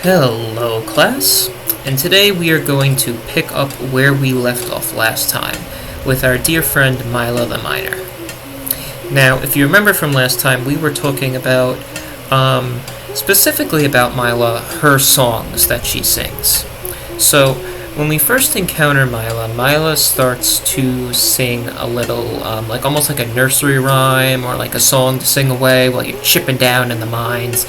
Hello, class, and today we are going to pick up where we left off last time with our dear friend Mila the Miner. Now, if you remember from last time, we were talking about, specifically about Mila, her songs that she sings. So, when we first encounter Mila starts to sing a little, like almost like a nursery rhyme or like a song to sing away while you're chipping down in the mines.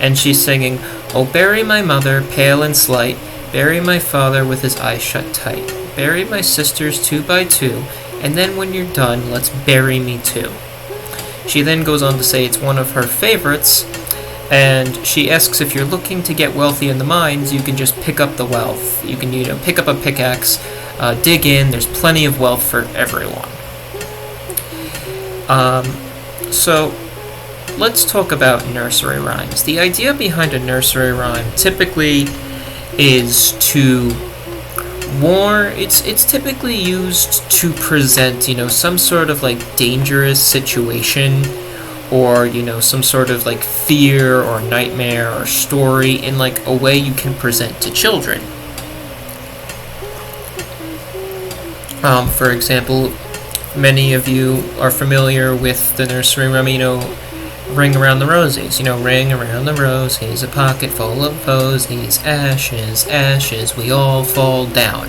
And she's singing, "Oh, bury my mother, pale and slight, bury my father with his eyes shut tight, bury my sisters 2 by 2, and then when you're done, let's bury me too." She then goes on to say it's one of her favorites, and she asks if you're looking to get wealthy in the mines, you can just pick up the wealth. You can, pick up a pickaxe, dig in, there's plenty of wealth for everyone. So, let's talk about nursery rhymes. The idea behind a nursery rhyme typically is to warn. It's typically used to present, some sort of like dangerous situation, or some sort of like fear or nightmare or story in like a way you can present to children. For example, many of you are familiar with the nursery rhyme, ring around the rosies, ring around the rosies, a pocket full of posies, ashes, ashes, we all fall down.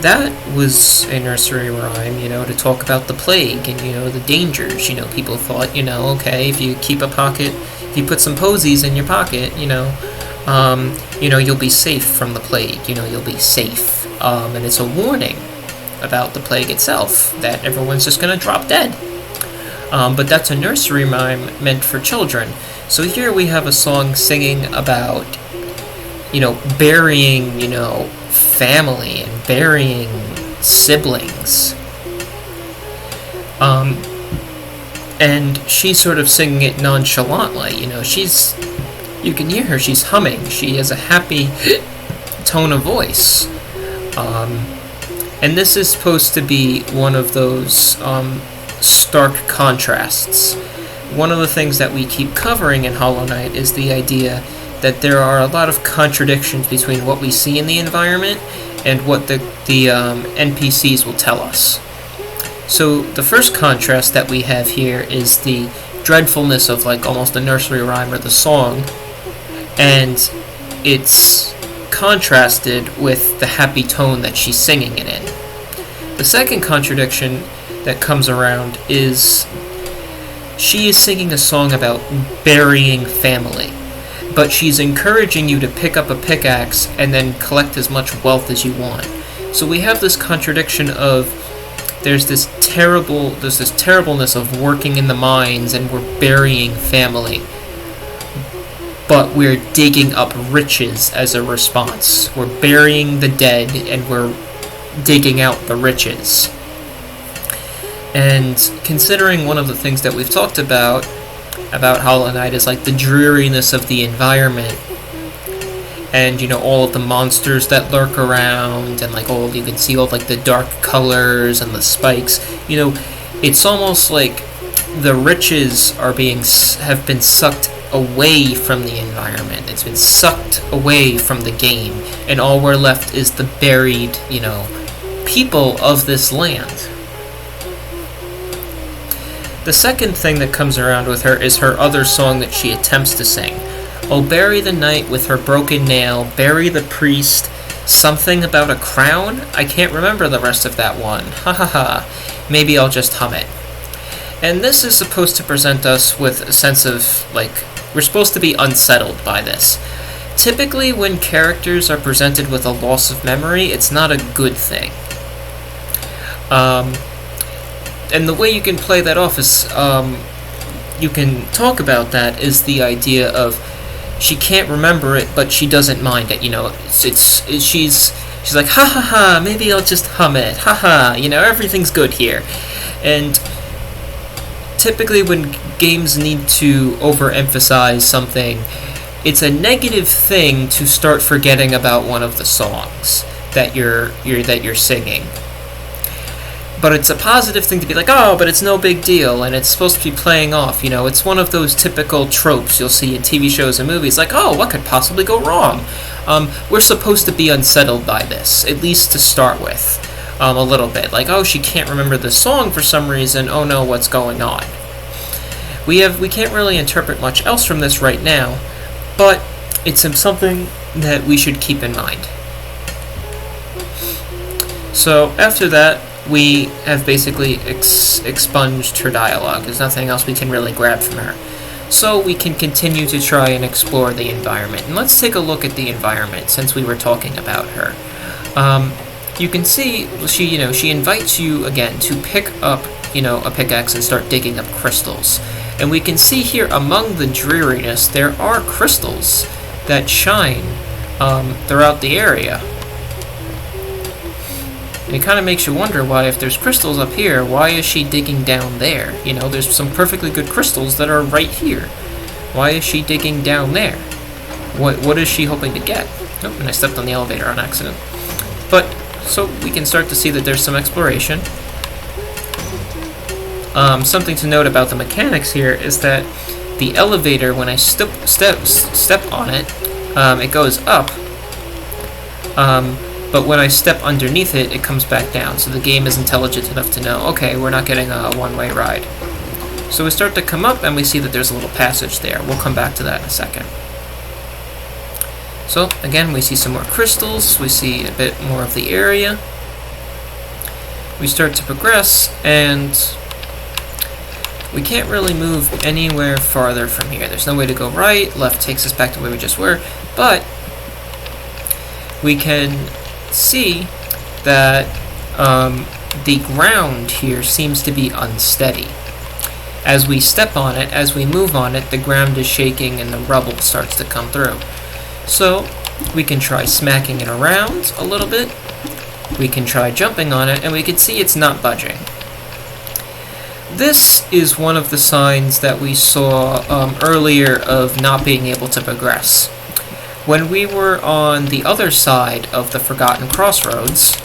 That was a nursery rhyme, to talk about the plague and, the dangers. People thought, okay, if you if you put some posies in your pocket, you'll be safe from the plague, you'll be safe. And it's a warning about the plague itself, that everyone's just going to drop dead. But that's a nursery rhyme meant for children. So here we have a song singing about, burying, family and burying siblings. And she's sort of singing it nonchalantly, you can hear her, she's humming. She has a happy tone of voice. And this is supposed to be one of those, stark contrasts. One of the things that we keep covering in Hollow Knight is the idea that there are a lot of contradictions between what we see in the environment and what the NPCs will tell us. So the first contrast that we have here is the dreadfulness of like almost the nursery rhyme or the song, and it's contrasted with the happy tone that she's singing it in. The second contradiction that comes around is she is singing a song about burying family, but she's encouraging you to pick up a pickaxe and then collect as much wealth as you want. So we have this contradiction of there's this terribleness of working in the mines and we're burying family, but we're digging up riches as a response. We're burying the dead and we're digging out the riches. And considering one of the things that we've talked about Hollow Knight is like the dreariness of the environment, and all of the monsters that lurk around, and like you can see all like the dark colors and the spikes. It's almost like the riches have been sucked away from the environment. It's been sucked away from the game, and all we're left is the buried, people of this land. The second thing that comes around with her is her other song that she attempts to sing. "Oh, bury the knight with her broken nail, bury the priest, something about a crown?" I can't remember the rest of that one. Ha ha ha. Maybe I'll just hum it. And this is supposed to present us with a sense of, we're supposed to be unsettled by this. Typically, when characters are presented with a loss of memory, it's not a good thing. And the way you can play that off is, you can talk about that is the idea of she can't remember it, but she doesn't mind it. She's like, ha ha ha, maybe I'll just hum it, ha ha, everything's good here. And typically when games need to overemphasize something, it's a negative thing to start forgetting about one of the songs that you're singing. But it's a positive thing to be like, oh, but it's no big deal, and it's supposed to be playing off. It's one of those typical tropes you'll see in TV shows and movies, like, oh, what could possibly go wrong? We're supposed to be unsettled by this, at least to start with, a little bit. Like, oh, she can't remember the song for some reason. Oh no, what's going on? We can't really interpret much else from this right now, but it's something that we should keep in mind. So after that, we have basically expunged her dialogue. There's nothing else we can really grab from her. So we can continue to try and explore the environment. And let's take a look at the environment, since we were talking about her. You can see she invites you again to pick up a pickaxe and start digging up crystals. And we can see here among the dreariness there are crystals that shine throughout the area. And it kind of makes you wonder why, if there's crystals up here, why is she digging down there? There's some perfectly good crystals that are right here. Why is she digging down there? What is she hoping to get? Oh, and I stepped on the elevator on accident. But, so we can start to see that there's some exploration. Something to note about the mechanics here is that the elevator, when I step on it, it goes up. But when I step underneath it, it comes back down. So the game is intelligent enough to know, okay, we're not getting a one-way ride. So we start to come up, and we see that there's a little passage there. We'll come back to that in a second. So, again, we see some more crystals. We see a bit more of the area. We start to progress, and we can't really move anywhere farther from here. There's no way to go right. Left takes us back to where we just were. But we can see that the ground here seems to be unsteady. As we step on it, as we move on it, the ground is shaking and the rubble starts to come through. So we can try smacking it around a little bit. We can try jumping on it, and we can see it's not budging. This is one of the signs that we saw earlier of not being able to progress. When we were on the other side of the Forgotten Crossroads,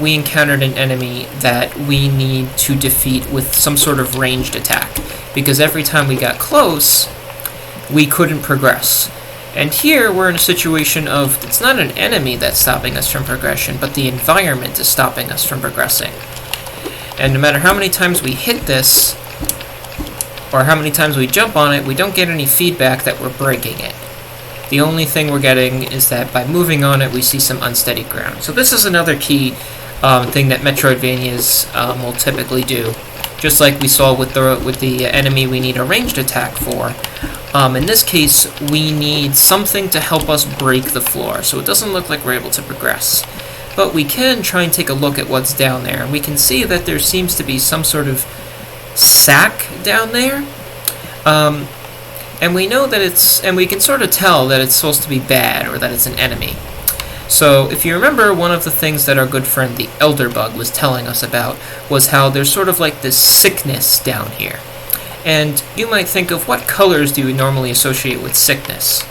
we encountered an enemy that we need to defeat with some sort of ranged attack, because every time we got close, we couldn't progress. And here we're in a situation of, it's not an enemy that's stopping us from progression, but the environment is stopping us from progressing. And no matter how many times we hit this, or how many times we jump on it, we don't get any feedback that we're breaking it. The only thing we're getting is that by moving on it, we see some unsteady ground. So this is another key thing that Metroidvanias will typically do. Just like we saw with the enemy we need a ranged attack for. In this case, we need something to help us break the floor, so it doesn't look like we're able to progress. But we can try and take a look at what's down there, and we can see that there seems to be some sort of sack down there. And we know that and we can sort of tell that it's supposed to be bad, or that it's an enemy. So, if you remember, one of the things that our good friend the Elderbug was telling us about was how there's sort of like this sickness down here. And you might think of, what colors do you normally associate with sickness?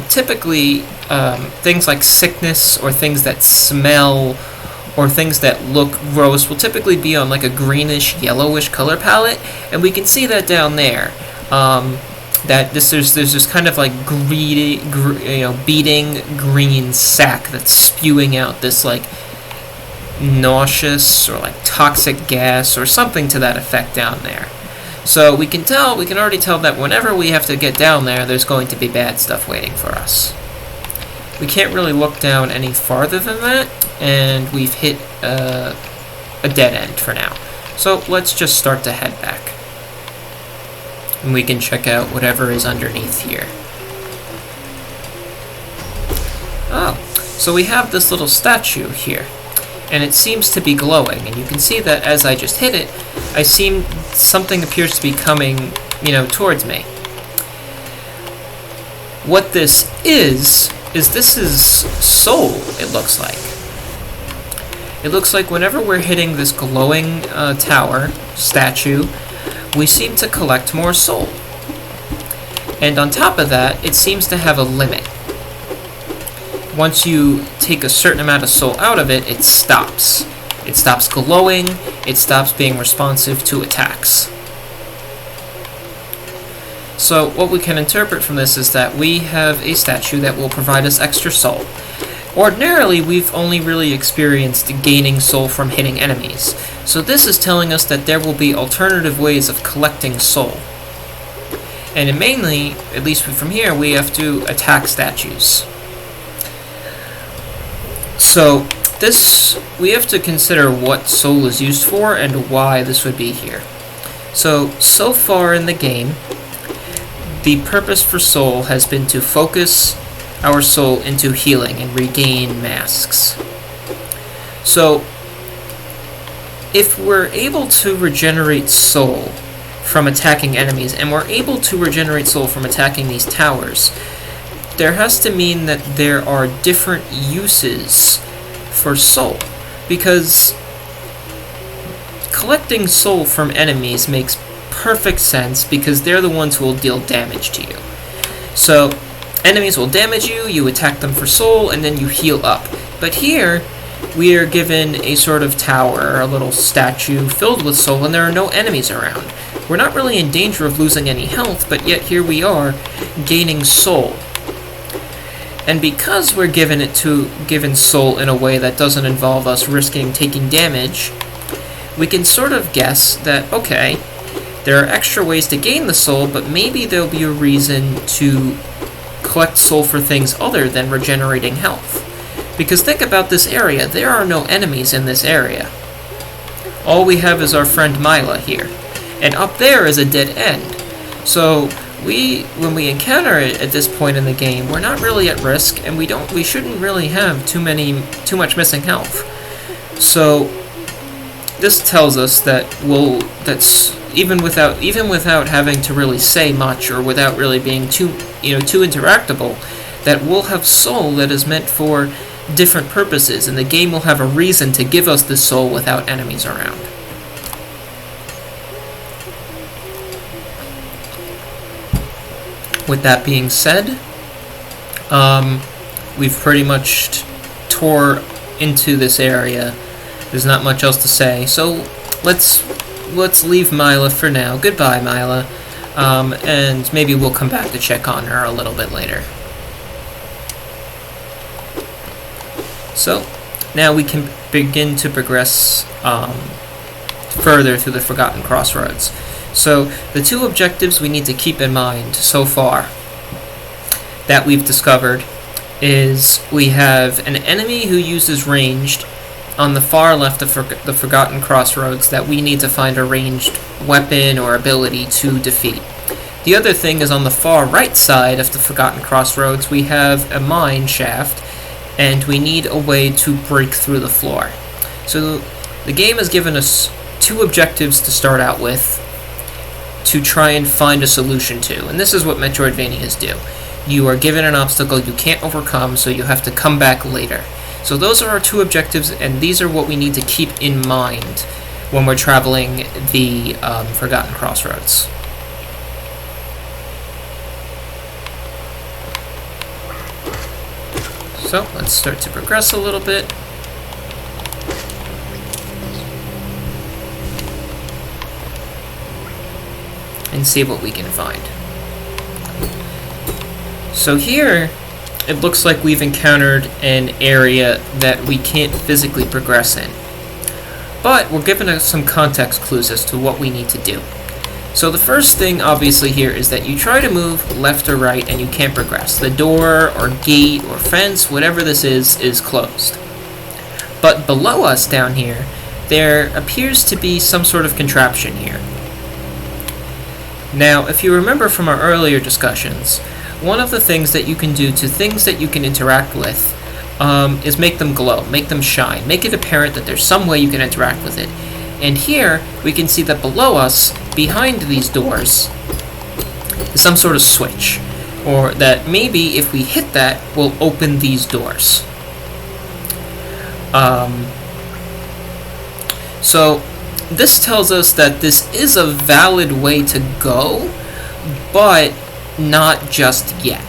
Typically, things like sickness, or things that smell, or things that look gross will typically be on like a greenish, yellowish color palette, and we can see that down there. There's this kind of like beating green sack that's spewing out this like nauseous or like toxic gas or something to that effect down there. So we can already tell that whenever we have to get down there, there's going to be bad stuff waiting for us. We can't really look down any farther than that, and we've hit a dead end for now. So let's just start to head back. And we can check out whatever is underneath here. Oh, so we have this little statue here, and it seems to be glowing, and you can see that as I just hit it, something appears to be coming, towards me. What this is this is soul, it looks like. It looks like whenever we're hitting this glowing statue, we seem to collect more soul. And on top of that, it seems to have a limit. Once you take a certain amount of soul out of it, it stops. It stops glowing, it stops being responsive to attacks. So what we can interpret from this is that we have a statue that will provide us extra soul. Ordinarily, we've only really experienced gaining soul from hitting enemies, so this is telling us that there will be alternative ways of collecting soul. And mainly, at least from here, we have to attack statues. So we have to consider what soul is used for and why this would be here. So far in the game, the purpose for soul has been to focus our soul into healing and regain masks. So, if we're able to regenerate soul from attacking enemies, and we're able to regenerate soul from attacking these towers, there has to mean that there are different uses for soul, because collecting soul from enemies makes perfect sense because they're the ones who will deal damage to you. So, enemies will damage you, you attack them for soul, and then you heal up. But here, we are given a sort of tower, a little statue filled with soul, and there are no enemies around. We're not really in danger of losing any health, but yet here we are, gaining soul. And because we're given soul in a way that doesn't involve us risking taking damage, we can sort of guess that, okay, there are extra ways to gain the soul, but maybe there'll be a reason to collect soul for things other than regenerating health. Because think about this area, there are no enemies in this area. All we have is our friend Mila here. And up there is a dead end. So when we encounter it at this point in the game, we're not really at risk, and we shouldn't really have too much missing health. So this tells us that even without having to really say much, or without really being too interactable, that we'll have soul that is meant for different purposes, and the game will have a reason to give us this soul without enemies around. With that being said, we've pretty much tore into this area. There's not much else to say, so let's leave Mila for now. Goodbye, Mila. And maybe we'll come back to check on her a little bit later. So, now we can begin to progress further through the Forgotten Crossroads. So, the two objectives we need to keep in mind so far that we've discovered is we have an enemy who uses ranged on the far left of the Forgotten Crossroads that we need to find a ranged weapon or ability to defeat. The other thing is on the far right side of the Forgotten Crossroads we have a mine shaft, and we need a way to break through the floor. So the game has given us two objectives to start out with to try and find a solution to, and this is what Metroidvanias do. You are given an obstacle you can't overcome, so you have to come back later. So those are our two objectives, and these are what we need to keep in mind when we're traveling the Forgotten Crossroads. So let's start to progress a little bit. And see what we can find. So here, it looks like we've encountered an area that we can't physically progress in. But we're given some context clues as to what we need to do. So the first thing, obviously, here is that you try to move left or right and you can't progress. The door or gate or fence, whatever this is closed. But below us down here, there appears to be some sort of contraption here. Now, if you remember from our earlier discussions, one of the things that you can do to things that you can interact with is make them glow, make them shine, make it apparent that there's some way you can interact with it. And here, we can see that below us, behind these doors, is some sort of switch. Or that maybe if we hit that, we'll open these doors. So, this tells us that this is a valid way to go, but not just yet.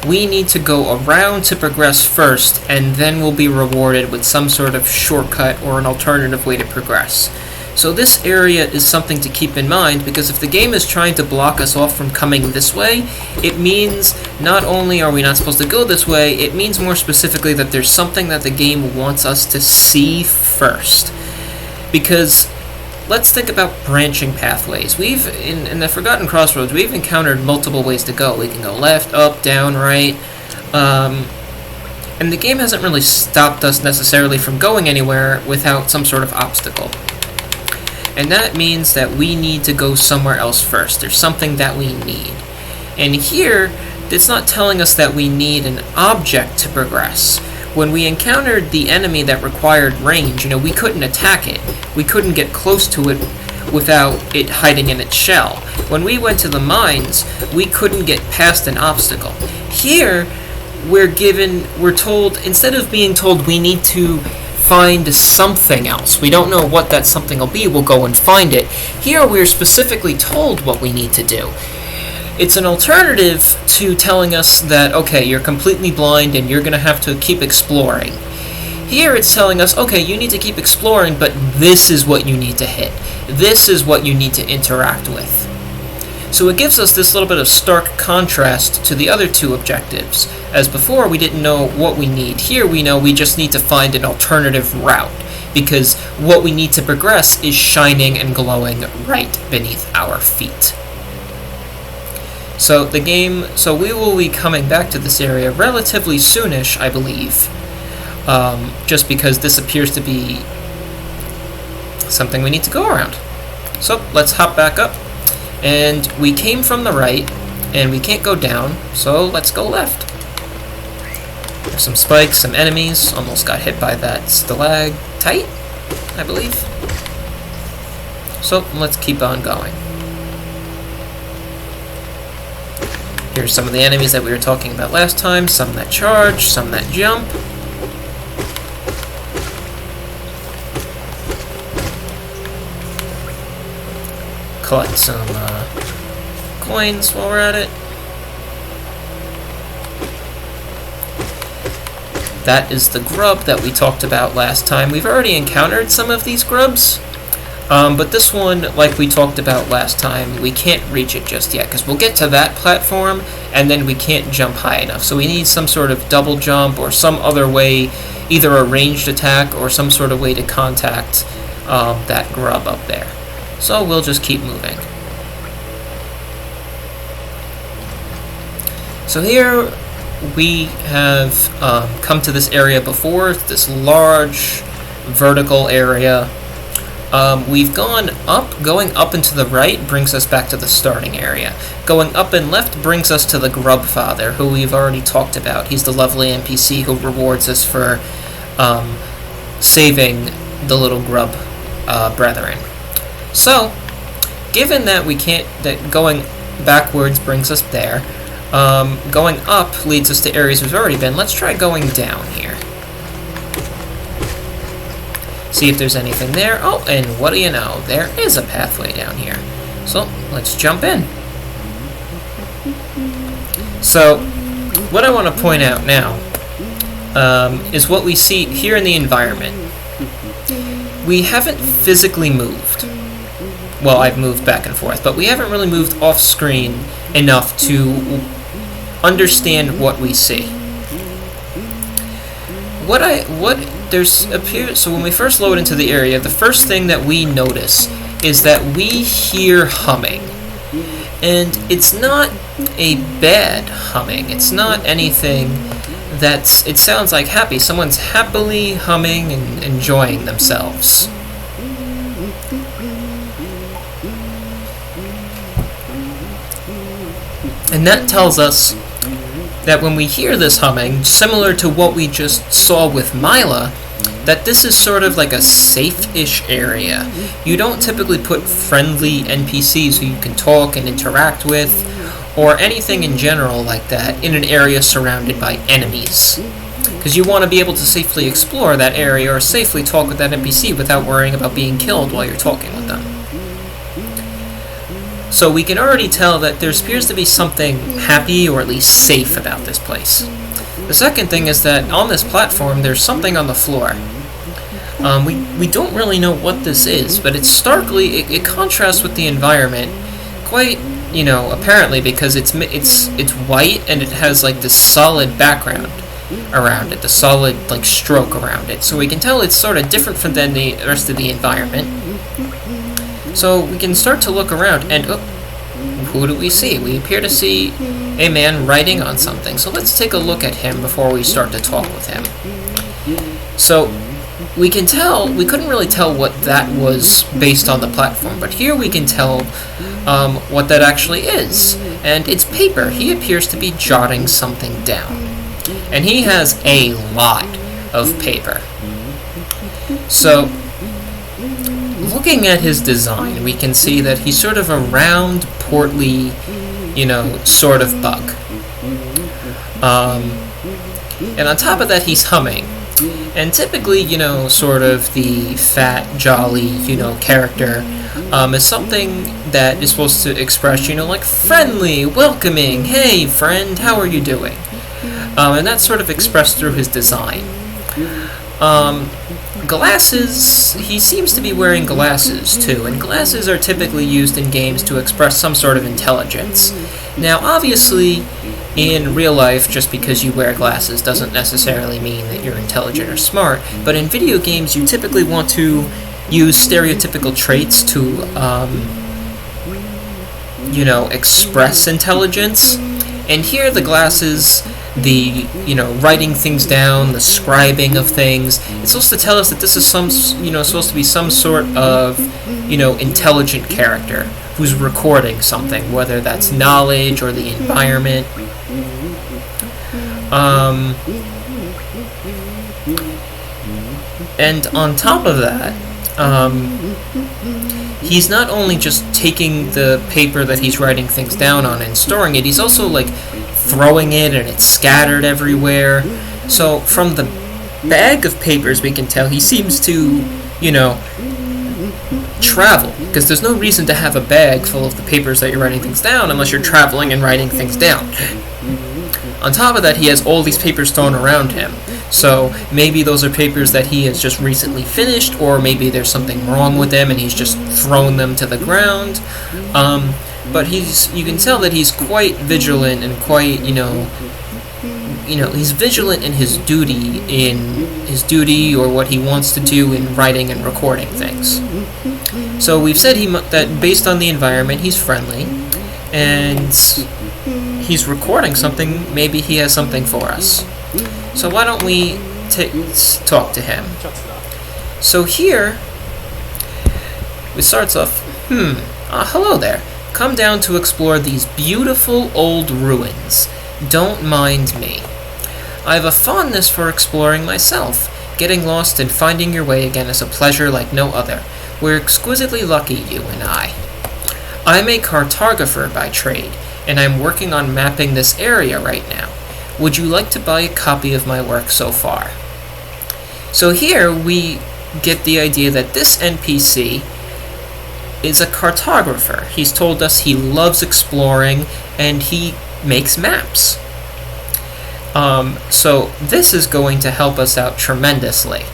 we need to go around to progress first, and then we'll be rewarded with some sort of shortcut or an alternative way to progress. So this area is something to keep in mind, because if the game is trying to block us off from coming this way, it means not only are we not supposed to go this way, it means more specifically that there's something that the game wants us to see first. Because let's think about branching pathways. In the Forgotten Crossroads, we've encountered multiple ways to go. We can go left, up, down, right, and the game hasn't really stopped us necessarily from going anywhere without some sort of obstacle. And that means that we need to go somewhere else first. There's something that we need. And here, it's not telling us that we need an object to progress. When we encountered the enemy that required range, we couldn't attack it. We couldn't get close to it without it hiding in its shell. When we went to the mines, we couldn't get past an obstacle. Here, we're told, instead of being told we need to find something else, we don't know what that something will be, we'll go and find it. Here we're specifically told what we need to do. It's an alternative to telling us that, okay, you're completely blind and you're going to have to keep exploring. Here it's telling us, okay, you need to keep exploring, but this is what you need to hit. This is what you need to interact with. So it gives us this little bit of stark contrast to the other two objectives. As before, we didn't know what we need. Here we know we just need to find an alternative route, because what we need to progress is shining and glowing right beneath our feet. So we will be coming back to this area relatively soonish, I believe, just because this appears to be something we need to go around. So let's hop back up. And we came from the right, and we can't go down, so let's go left. There's some spikes, some enemies. Almost got hit by that stalactite, I believe. So let's keep on going. Here's some of the enemies that we were talking about last time. Some that charge, some that jump. Collect some coins while we're at it. That is the grub that we talked about last time. We've already encountered some of these grubs, but this one, like we talked about last time, we can't reach it just yet, because we'll get to that platform, and then we can't jump high enough. So we need some sort of double jump, or some other way, either a ranged attack, or some sort of way to contact that grub up there. So we'll just keep moving. So here we have come to this area before, this large vertical area. We've gone up. Going up and to the right brings us back to the starting area. Going up and left brings us to the Grub Father, who we've already talked about. He's the lovely NPC who rewards us for saving the little grub brethren. So, given that that going backwards brings us there, going up leads us to areas we've already been, let's try going down here. See if there's anything there. Oh, and what do you know? There is a pathway down here. So, let's jump in. So, what I want to point out now is what we see here in the environment. We haven't physically moved. Well, I've moved back and forth, but we haven't really moved off screen enough to understand what we see. So when we first load into the area, the first thing that we notice is that we hear humming. And it's not a bad humming. It's not anything it sounds like happy. Someone's happily humming and enjoying themselves. And that tells us that when we hear this humming, similar to what we just saw with Mila, that this is sort of like a safe-ish area. You don't typically put friendly NPCs who you can talk and interact with, or anything in general like that, in an area surrounded by enemies. Because you want to be able to safely explore that area or safely talk with that NPC without worrying about being killed while you're talking with them. So we can already tell that there appears to be something happy or at least safe about this place. The second thing is that on this platform there's something on the floor. We don't really know what this is, but it's starkly, it contrasts with the environment quite, apparently, because it's white and it has like this solid background around it, the solid like stroke around it. So we can tell it's sort of different from than the rest of the environment. So we can start to look around, and who do we see? We appear to see a man writing on something. So let's take a look at him before we start to talk with him. So we couldn't really tell what that was based on the platform, but here we can tell what that actually is. And it's paper. He appears to be jotting something down. And he has a lot of paper. So, looking at his design, we can see that he's sort of a round, portly, sort of bug. And on top of that, he's humming. And typically, sort of the fat, jolly, character is something that is supposed to express, like friendly, welcoming, hey friend, how are you doing? And that's sort of expressed through his design. Glasses, he seems to be wearing glasses too, and glasses are typically used in games to express some sort of intelligence. Now, obviously, in real life, just because you wear glasses doesn't necessarily mean that you're intelligent or smart, but in video games you typically want to use stereotypical traits to, express intelligence. And here the glasses, the, writing things down, the scribing of things, it's supposed to tell us that this is supposed to be some sort of, intelligent character who's recording something, whether that's knowledge or the environment. And on top of that, he's not only just taking the paper that he's writing things down on and storing it, he's also like throwing it and it's scattered everywhere. So from the bag of papers we can tell he seems to, travel, because there's no reason to have a bag full of the papers that you're writing things down unless you're traveling and writing things down. On top of that, he has all these papers thrown around him. So maybe those are papers that he has just recently finished, or maybe there's something wrong with them and he's just thrown them to the ground. But you can tell that he's quite vigilant and quite, he's vigilant in his duty or what he wants to do in writing and recording things. So we've said that based on the environment, he's friendly, and he's recording something. Maybe he has something for us. So why don't we talk to him? So here, it starts off, hello there. Come down to explore these beautiful old ruins. Don't mind me. I have a fondness for exploring myself. Getting lost and finding your way again is a pleasure like no other. We're exquisitely lucky, you and I. I'm a cartographer by trade, and I'm working on mapping this area right now. Would you like to buy a copy of my work so far? So here we get the idea that this NPC is a cartographer. He's told us he loves exploring and he makes maps. So this is going to help us out tremendously.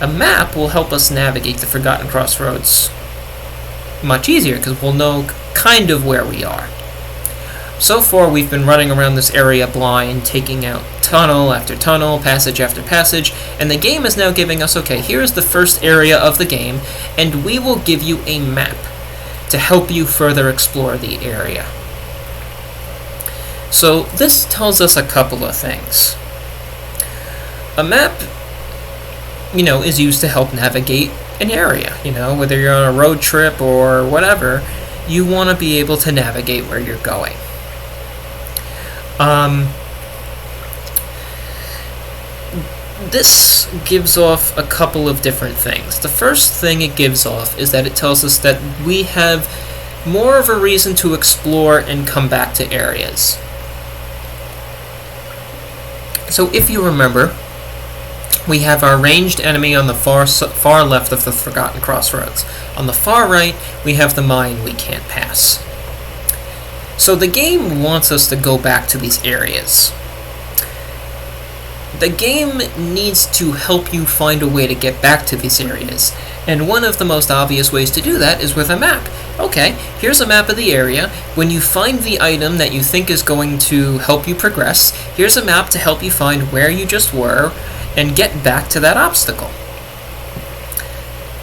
A map will help us navigate the Forgotten Crossroads much easier because we'll know kind of where we are. So far we've been running around this area blind, taking out tunnel after tunnel, passage after passage, and the game is now giving us, okay, here's the first area of the game, and we will give you a map to help you further explore the area. So this tells us a couple of things. A map, is used to help navigate an area, whether you're on a road trip or whatever, you want to be able to navigate where you're going. This gives off a couple of different things. The first thing it gives off is that it tells us that we have more of a reason to explore and come back to areas. So if you remember, we have our ranged enemy on the far left of the Forgotten Crossroads. On the far right, we have the mine we can't pass. So the game wants us to go back to these areas. The game needs to help you find a way to get back to these areas, and one of the most obvious ways to do that is with a map. Okay, here's a map of the area. When you find the item that you think is going to help you progress, here's a map to help you find where you just were and get back to that obstacle.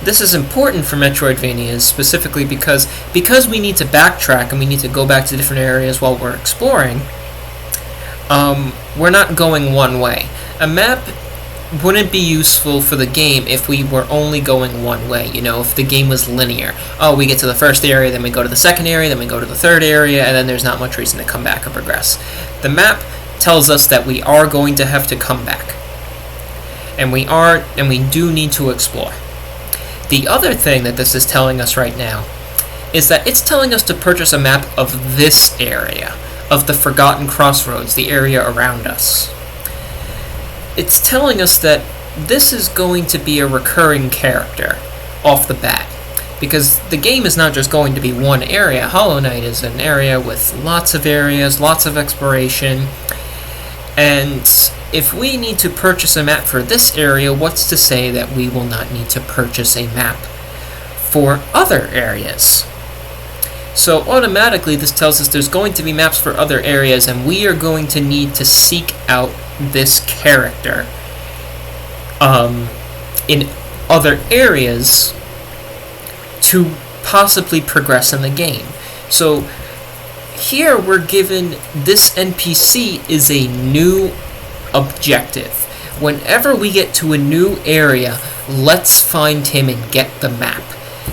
This is important for Metroidvanias specifically because we need to backtrack and we need to go back to different areas while we're exploring. We're not going one way. A map wouldn't be useful for the game if we were only going one way, if the game was linear. Oh, we get to the first area, then we go to the second area, then we go to the third area, and then there's not much reason to come back and progress. The map tells us that we are going to have to come back. And we do need to explore. The other thing that this is telling us right now is that it's telling us to purchase a map of this area, of the Forgotten Crossroads, the area around us. It's telling us that this is going to be a recurring character off the bat, because the game is not just going to be one area. Hollow Knight is an area with lots of areas, lots of exploration, and if we need to purchase a map for this area, what's to say that we will not need to purchase a map for other areas? So automatically this tells us there's going to be maps for other areas, and we are going to need to seek out this character in other areas to possibly progress in the game. So here we're given this NPC is a new objective. Whenever we get to a new area, let's find him and get the map.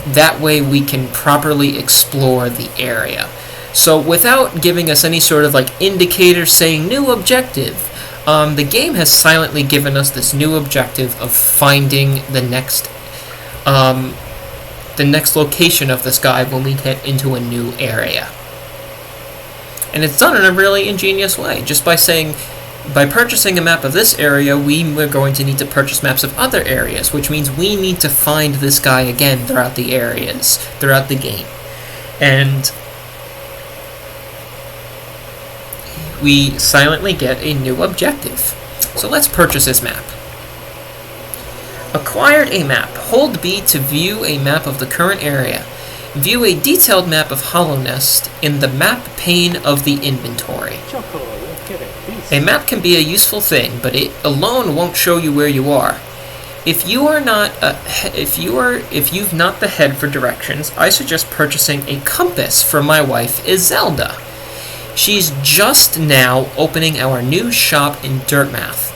That way we can properly explore the area. So without giving us any sort of indicator saying new objective, the game has silently given us this new objective of finding the next location of this guy when we get into a new area. And it's done in a really ingenious way, just by saying, by purchasing a map of this area, we're going to need to purchase maps of other areas, which means we need to find this guy again throughout the areas, throughout the game. And we silently get a new objective. So let's purchase this map. Acquired a map. Hold B to view a map of the current area. View a detailed map of Hollow Nest in the map pane of the inventory. A map can be a useful thing, but it alone won't show you where you are. If you've not the head for directions, I suggest purchasing a compass for my wife, Izelda. She's just now opening our new shop in Dirtmouth,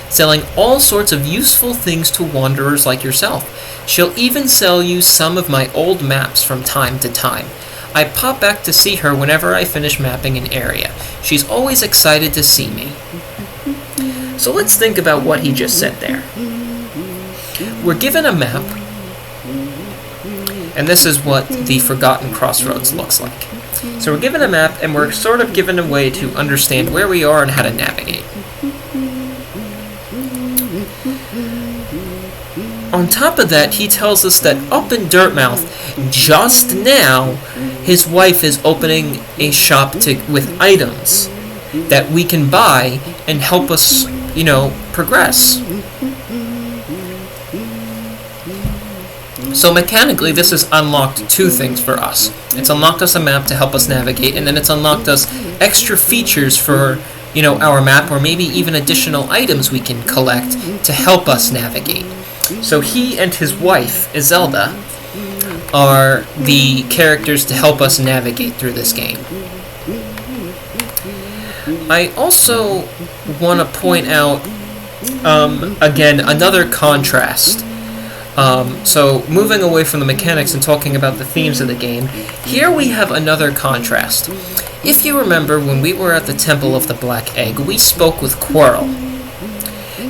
selling all sorts of useful things to wanderers like yourself. She'll even sell you some of my old maps from time to time. I pop back to see her whenever I finish mapping an area. She's always excited to see me. So let's think about what he just said there. We're given a map, and this is what the Forgotten Crossroads looks like. So we're given a map, and we're sort of given a way to understand where we are and how to navigate. On top of that, he tells us that up in Dirtmouth, just now, his wife is opening a shop with items that we can buy and help us, progress. So mechanically, this has unlocked two things for us. It's unlocked us a map to help us navigate, and then it's unlocked us extra features for, our map, or maybe even additional items we can collect to help us navigate. So he and his wife, Izelda, are the characters to help us navigate through this game. I also want to point out, again, another contrast. So moving away from the mechanics and talking about the themes of the game, here we have another contrast. If you remember, when we were at the Temple of the Black Egg, we spoke with Quirrell.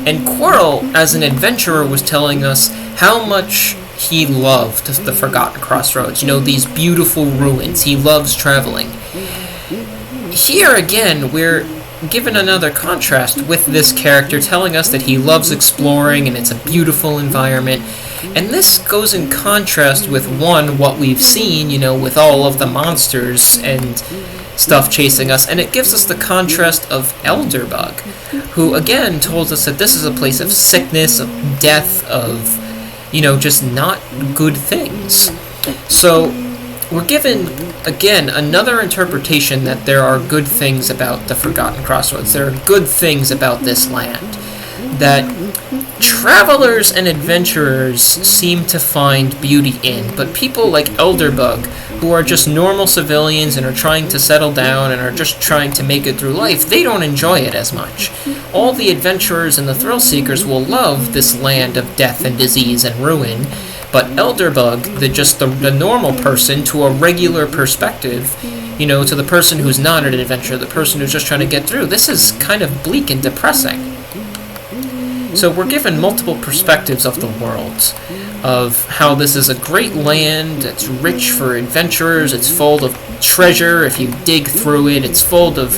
And Quirrell, as an adventurer, was telling us how much he loved the Forgotten Crossroads. These beautiful ruins. He loves traveling. here again, we're given another contrast with this character telling us that he loves exploring and it's a beautiful environment. And this goes in contrast with, one, what we've seen, with all of the monsters and stuff chasing us, and it gives us the contrast of Elderbug, who again told us that this is a place of sickness, of death, of, just not good things. So we're given, again, another interpretation that there are good things about the Forgotten Crossroads. There are good things about this land that travelers and adventurers seem to find beauty in, but people like Elderbug, who are just normal civilians and are trying to settle down and are just trying to make it through life, they don't enjoy it as much. All the adventurers and the thrill seekers will love this land of death and disease and ruin, but Elderbug, the normal person, to a regular perspective, to the person who's not an adventurer, the person who's just trying to get through, this is kind of bleak and depressing. So we're given multiple perspectives of the world, of how this is a great land, it's rich for adventurers, it's full of treasure if you dig through it, it's full of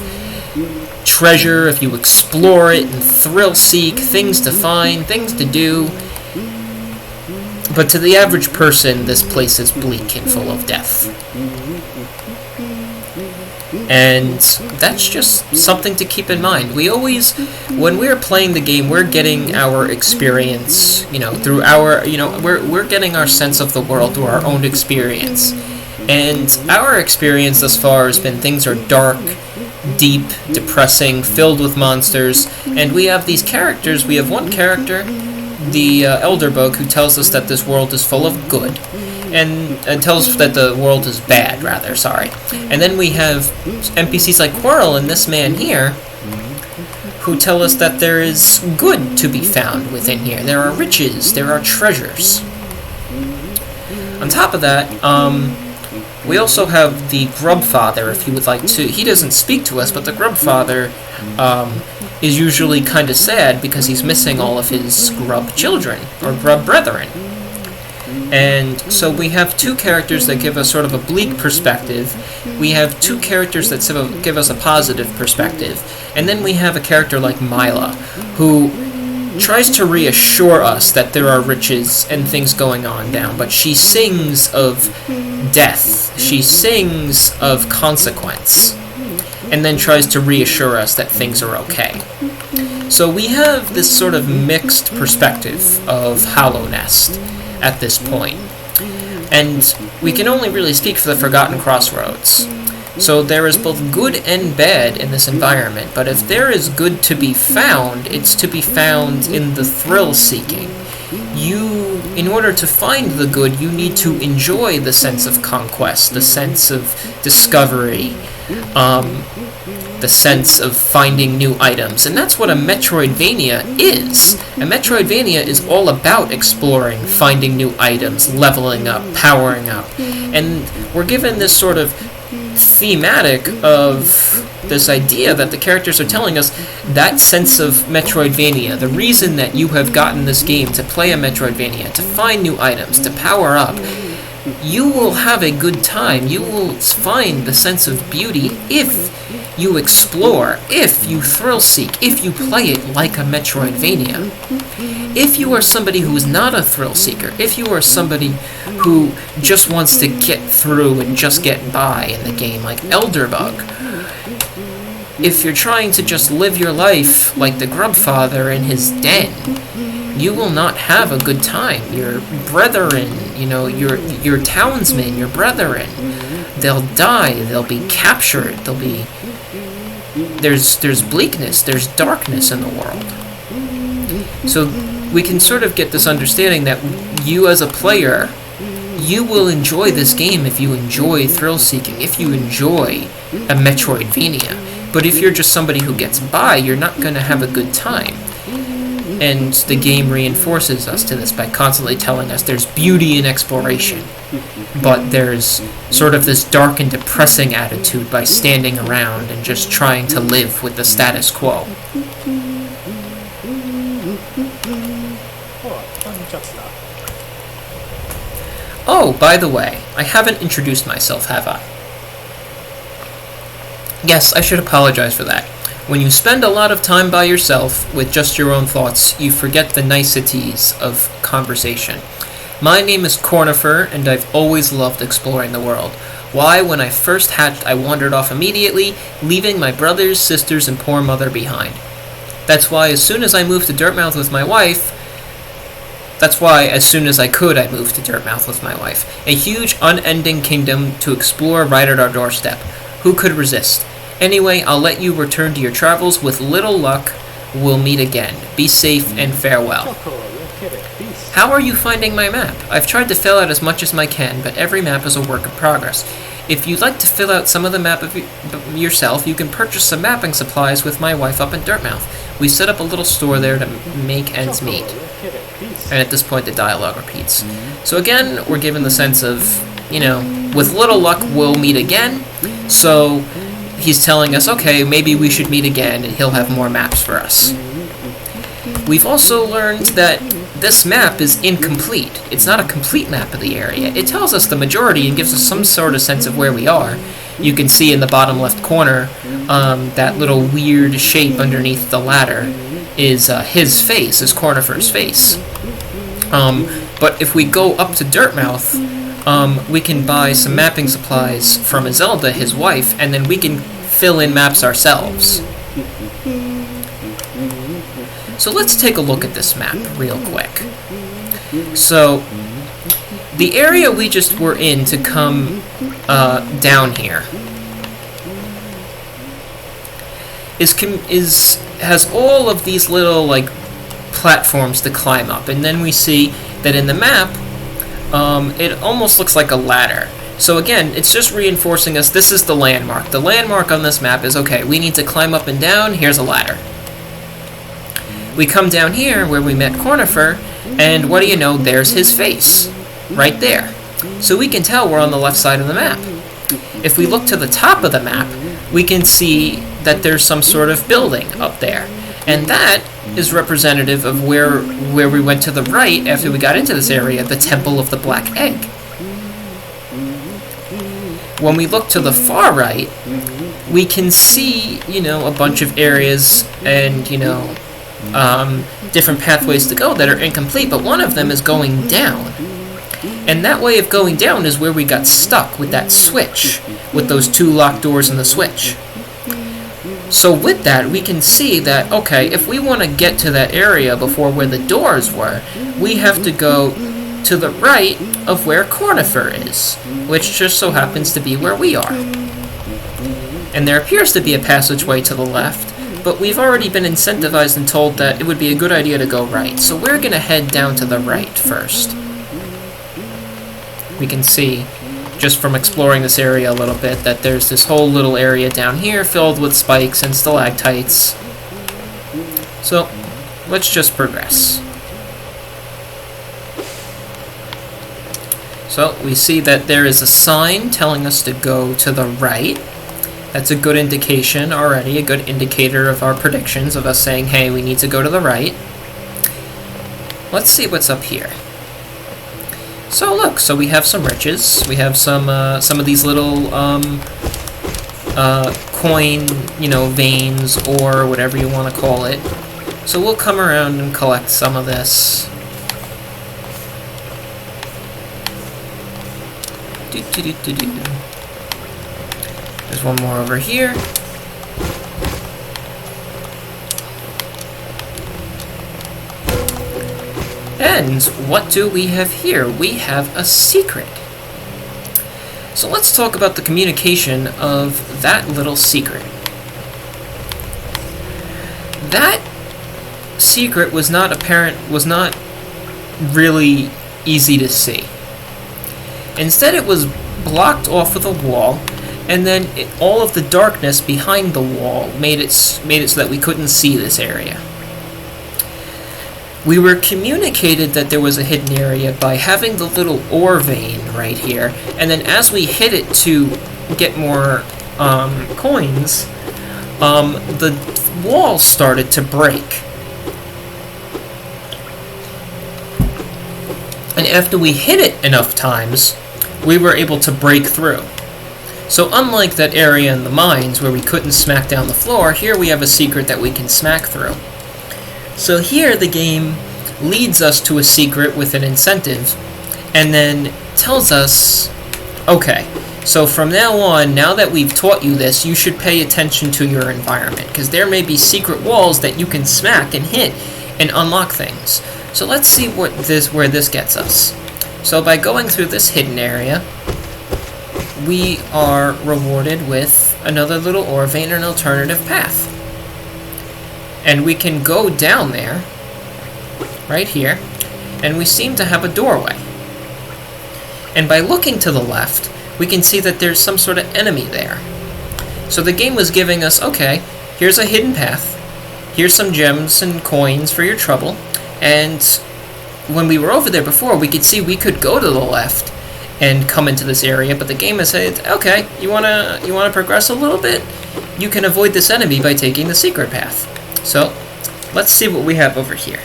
treasure if you explore it and thrill seek, things to find, things to do. But to the average person, this place is bleak and full of death. And that's just something to keep in mind. We always, when we're playing the game, we're getting our experience, through our, we're getting our sense of the world through our own experience. And our experience thus far has been things are dark, deep, depressing, filled with monsters, and we have these characters. We have one character, the Elderbug, who tells us that this world is full of good. And tells us that the world is bad, rather, sorry. And then we have NPCs like Quirrell and this man here, who tell us that there is good to be found within here. There are riches, there are treasures. On top of that, we also have the Grubfather, if you would like to. He doesn't speak to us, but the Grubfather is usually kind of sad because he's missing all of his grub children, or grub brethren. And so we have two characters that give us sort of a bleak perspective. We have two characters that give us a positive perspective. And then we have a character like Mila, who tries to reassure us that there are riches and things going on down, but she sings of death. She sings of consequence, and then tries to reassure us that things are okay. So we have this sort of mixed perspective of Hallownest at this point. And we can only really speak for the Forgotten Crossroads. So there is both good and bad in this environment, but if there is good to be found, it's to be found in the thrill-seeking. In order to find the good, you need to enjoy the sense of conquest, the sense of discovery, the sense of finding new items. And that's what a Metroidvania is. A Metroidvania is all about exploring, finding new items, leveling up, powering up. And we're given this sort of thematic of this idea that the characters are telling us that sense of Metroidvania, the reason that you have gotten this game to play a Metroidvania, to find new items, to power up, you will have a good time. You will find the sense of beauty if you explore, if you thrill seek, if you play it like a Metroidvania. If you are somebody who is not a thrill seeker, if you are somebody who just wants to get through and just get by in the game like Elderbug, if you're trying to just live your life like the Grubfather in his den, you will not have a good time. Your brethren, your townsmen, your brethren, they'll die, they'll be captured, there's bleakness, there's darkness in the world. So we can sort of get this understanding that you as a player, you will enjoy this game if you enjoy thrill-seeking, if you enjoy a Metroidvania. But if you're just somebody who gets by, you're not going to have a good time. And the game reinforces us to this by constantly telling us there's beauty in exploration, but there's sort of this dark and depressing attitude by standing around and just trying to live with the status quo. Oh, by the way, I haven't introduced myself, have I? Yes, I should apologize for that. When you spend a lot of time by yourself with just your own thoughts, you forget the niceties of conversation. My name is Cornifer, and I've always loved exploring the world. Why, when I first hatched, I wandered off immediately, leaving my brothers, sisters, and poor mother behind. That's why as soon as I moved to Dirtmouth with my wife, as soon as I could, I moved to Dirtmouth with my wife. A huge, unending kingdom to explore right at our doorstep. Who could resist? Anyway, I'll let you return to your travels. With little luck, we'll meet again. Be safe and farewell. How are you finding my map? I've tried to fill out as much as I can, but every map is a work in progress. If you'd like to fill out some of the map yourself, you can purchase some mapping supplies with my wife up in Dirtmouth. We set up a little store there to make ends meet. And at this point, the dialogue repeats. So again, we're given the sense of, with little luck, we'll meet again. So he's telling us, okay, maybe we should meet again, and he'll have more maps for us. We've also learned that this map is incomplete. It's not a complete map of the area. It tells us the majority and gives us some sort of sense of where we are. You can see in the bottom left corner, that little weird shape underneath the ladder is his face, is Cornifer's face. But if we go up to Dirtmouth, we can buy some mapping supplies from Zelda, his wife, and then we can fill in maps ourselves. So let's take a look at this map real quick. So, the area we just were in to come down here has all of these little platforms to climb up, and then we see that in the map it almost looks like a ladder. So again, it's just reinforcing us this is the landmark. The landmark on this map is, okay, we need to climb up and down, here's a ladder. We come down here where we met Cornifer, and what do you know, there's his face, right there. So we can tell we're on the left side of the map. If we look to the top of the map, we can see that there's some sort of building up there. And that is representative of where we went to the right after we got into this area, the Temple of the Black Egg. When we look to the far right, we can see, a bunch of areas and, different pathways to go that are incomplete, but one of them is going down. And that way of going down is where we got stuck with that switch, with those two locked doors and the switch. So with that, we can see that, okay, if we want to get to that area before where the doors were, we have to go to the right of where Cornifer is, which just so happens to be where we are. And there appears to be a passageway to the left, but we've already been incentivized and told that it would be a good idea to go right, so we're going to head down to the right first. We can see, just from exploring this area a little bit, that there's this whole little area down here filled with spikes and stalactites. So, let's just progress. So, we see that there is a sign telling us to go to the right. That's a good indication already, a good indicator of our predictions, of us saying, hey, we need to go to the right. Let's see what's up here. So look, so we have some riches. We have some of these little coin, veins, or whatever you want to call it. So we'll come around and collect some of this. There's one more over here. And what do we have here? We have a secret. So let's talk about the communication of that little secret. That secret was not really easy to see. Instead, it was blocked off with a wall, and then all of the darkness behind the wall made it so that we couldn't see this area. We were communicated that there was a hidden area by having the little ore vein right here, and then as we hit it to get more coins, the walls started to break. And after we hit it enough times, we were able to break through. So unlike that area in the mines where we couldn't smack down the floor, here we have a secret that we can smack through. So here the game leads us to a secret with an incentive, and then tells us, okay, so from now on, now that we've taught you this, you should pay attention to your environment, because there may be secret walls that you can smack and hit and unlock things. So let's see where this gets us. So by going through this hidden area, we are rewarded with another little ore vein and an alternative path. And we can go down there, right here, and we seem to have a doorway. And by looking to the left, we can see that there's some sort of enemy there. So the game was giving us, okay, here's a hidden path, here's some gems and coins for your trouble, and when we were over there before, we could see we could go to the left and come into this area, but the game has said, okay, you wanna progress a little bit? You can avoid this enemy by taking the secret path. So, let's see what we have over here.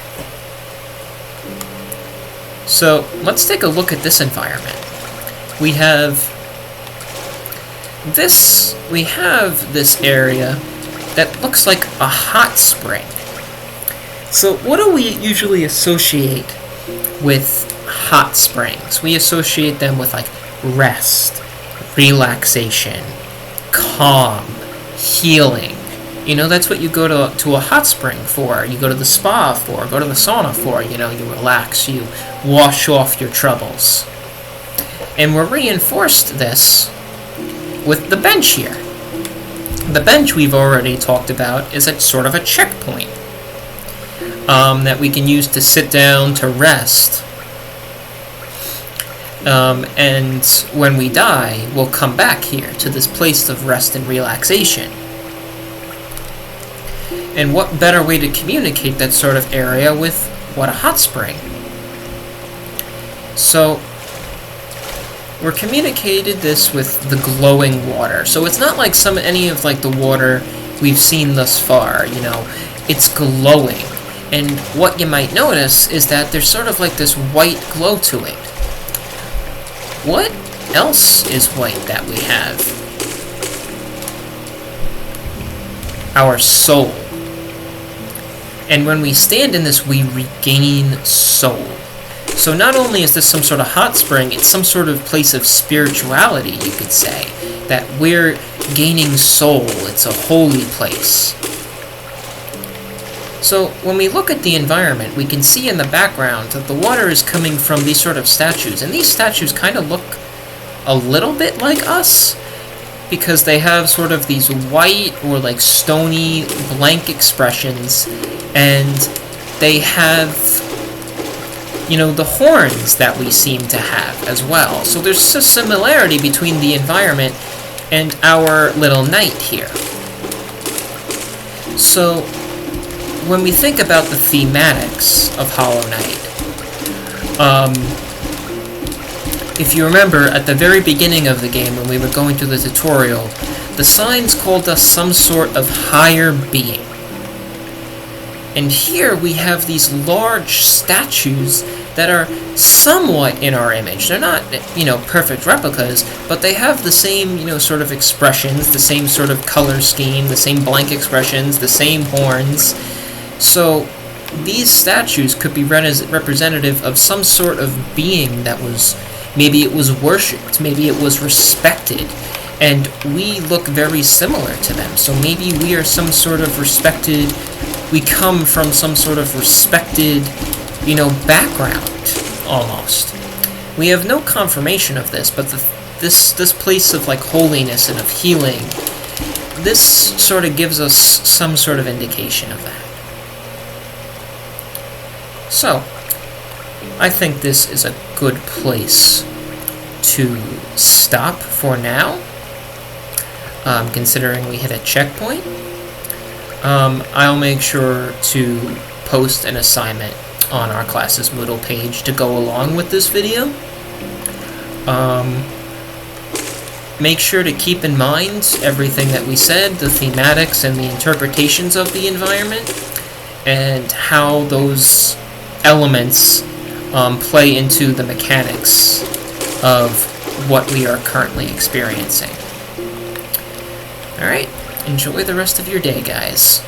So, let's take a look at this environment. We have this area that looks like a hot spring. So, what do we usually associate with hot springs? We associate them with like rest, relaxation, calm, healing. You know, that's what you go to a hot spring for. You go to the spa for, go to the sauna for. You know, you relax, you wash off your troubles. And we're reinforced this with the bench here. The bench we've already talked about is sort of a checkpoint that we can use to sit down, to rest. And when we die, we'll come back here to this place of rest and relaxation. And what better way to communicate that sort of area with what a hot spring? So, we're communicated this with the glowing water. So it's not like any of like the water we've seen thus far, you know. It's glowing. And what you might notice is that there's sort of like this white glow to it. What else is white that we have? Our soul. And when we stand in this, we regain soul. So not only is this some sort of hot spring, it's some sort of place of spirituality, you could say. That we're gaining soul. It's a holy place. So when we look at the environment, we can see in the background that the water is coming from these sort of statues. And these statues kind of look a little bit like us, because they have sort of these white or like stony, blank expressions, and they have, you know, the horns that we seem to have as well. So there's a similarity between the environment and our little knight here. So when we think about the thematics of Hollow Knight, if you remember, at the very beginning of the game, when we were going through the tutorial, the signs called us some sort of higher being. And here we have these large statues that are somewhat in our image. They're not, you know, perfect replicas, but they have the same, you know, sort of expressions, the same sort of color scheme, the same blank expressions, the same horns. So these statues could be read as representative of some sort of being that was, maybe it was worshipped, maybe it was respected, and we look very similar to them. So maybe we are some sort of respected, we come from some sort of respected, you know, background, almost. We have no confirmation of this, but this place of, like, holiness and of healing, this sort of gives us some sort of indication of that. So, I think this is a good place to stop for now, considering we hit a checkpoint. I'll make sure to post an assignment on our class's Moodle page to go along with this video. Make sure to keep in mind everything that we said, the thematics and the interpretations of the environment, and how those elements play into the mechanics of what we are currently experiencing. Alright, enjoy the rest of your day, guys.